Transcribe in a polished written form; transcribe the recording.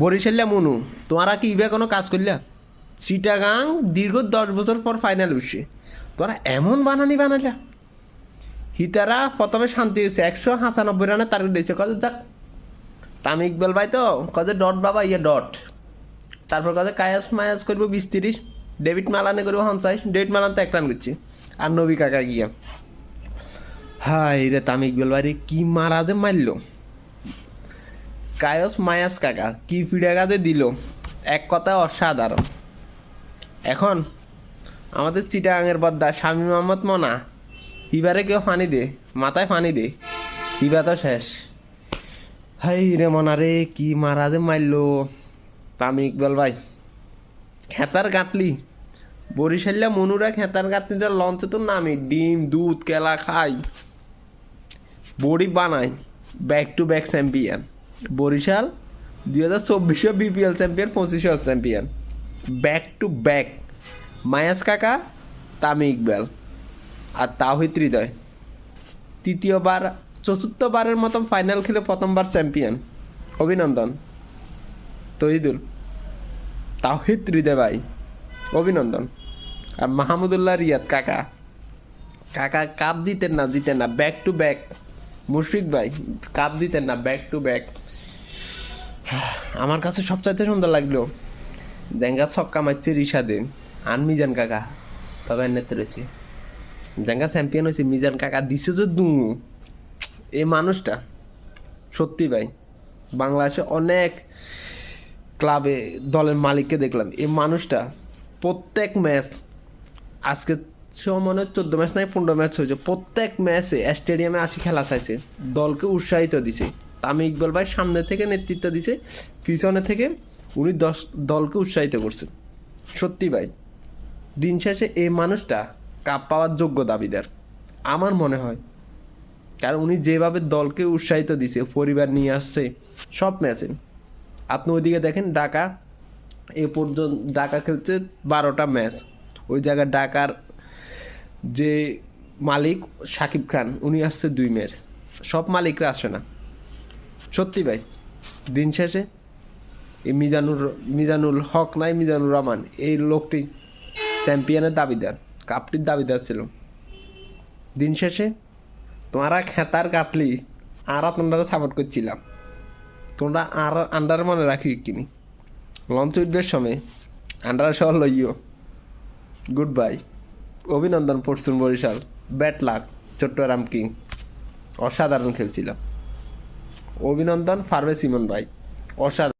বরিশাল্লা মনু তোমরা কি ইবে কোনো কাজ করলা? চিটাগাং দীর্ঘ 10 বছর পর ফাইনাল উঠছে, তোরা এমন বানালা। হিতারা প্রথমে শান্তি হয়েছে, 195 রানের টার্গেট দিয়েছে। কত যাক তামিম ইকবাল ভাই তো কত ডট বাবা, ইয়ে ডট। তারপর কত কায়াস মায়াস করবো 20-30, ডেভিড মালানে করবো 50। ডেভিড মালান তো 1 রান করছে, আর নবী কাকা গিয়া। হাই রে তামিম ইকবাল ভাই রে, কি মারা যে মারলো। কায়স মায়াস কাকা কি ফিডাগাতে দিল, এক কথায় অসাধারণ। এখন আমাদের চিটাগাংয়ের বদ্দা শামীম আহমদ মনা, এবারে কেউ পানি দে, মাথায় পানি দে, ইবা তো শেষ। হাই রে মনা রে, কি মারা যে মারলো তামিম ইকবাল ভাই। খেতার গাঁটলি বরিশাল্লা মনুরা, খেতার গাঁটলিটা লঞ্চে তো নামি ডিম দুধ কেলা খাই, বডি বানাই। Back to back champion Barishal, 2024 BPL champion, 25 champion, back to back. মায়াস কাকা, তামিম ইকবাল আর তাওহিদ হৃদয় তৃতীয়বার চতুর্থবারের মতন ফাইনাল খেলে প্রথমবার চ্যাম্পিয়ন। অভিনন্দন তহিদুল, তাওহিদ হৃদয় ভাই, অভিনন্দন। আর মাহমুদুল্লাহ রিয়াদ কাকা, কাকা কাপ দিতেন না, ব্যাক টু ব্যাক। মুশফিক ভাই কাপ দিতেন না, ব্যাক টু ব্যাক। আমার কাছে সবচাইতে সুন্দর লাগলো জেঙ্গা ছক্কা মারছে রিশাদে, আর মিজান কাকা তবে নেতে রয়েছে। জেঙ্গা চ্যাম্পিয়ন হয়েছে মিজান কাকা, দিছে যে দু এই মানুষটা। সত্যি ভাই, বাংলাদেশে অনেক ক্লাবে দলের মালিককে দেখলাম, এই মানুষটা প্রত্যেক ম্যাচ, আজকে মনে হয় 14 ম্যাচ নাই 15 ম্যাচ হয়েছে, প্রত্যেক ম্যাচে স্টেডিয়ামে আসি খেলা চাইছে, দলকে উৎসাহিত দিছে। তামিম ইকবাল ভাই সামনে থেকে নেতৃত্ব দিছে, পিছনে থেকে উনি দলকে উৎসাহিত করছে। সত্যি ভাই, দিন শেষে এই মানুষটা কাপ পাওয়ার যোগ্য দাবিদার আমার মনে হয়। কারণ উনি যেভাবে দলকে উৎসাহিত দিছে, পরিবার নিয়ে আসছে সব ম্যাচে। আপনি ওইদিকে দেখেন ঢাকা এ পর্যন্ত ঢাকা খেলছে 12টা ম্যাচ, ওই জায়গায় ঢাকার যে মালিক সাকিব খান উনি আসছে 2 ম্যাচ, সব মালিকরা আসে না। সত্যি ভাই, দিন শেষে এই মিজানুল হক নাই মিজানুর রহমান, এই লোকটি চ্যাম্পিয়নের দাবিদার, কাপটির দাবিদার ছিল। দিন শেষে তোমরা খেতার কাটলি আর তোমরা সাপোর্ট করছিলাম, তোমরা আর আন্ডার মনে রাখি কিনি লঞ্চ উঠবার সময় আন্ডার সহ লইও। গুড বাই, অভিনন্দন পরশুন Barishal, bad luck Chattogram king, অসাধারণ খেলছিলাম। অভিনন্দন পারভেজ ইমন ভাই, অসাধারণ।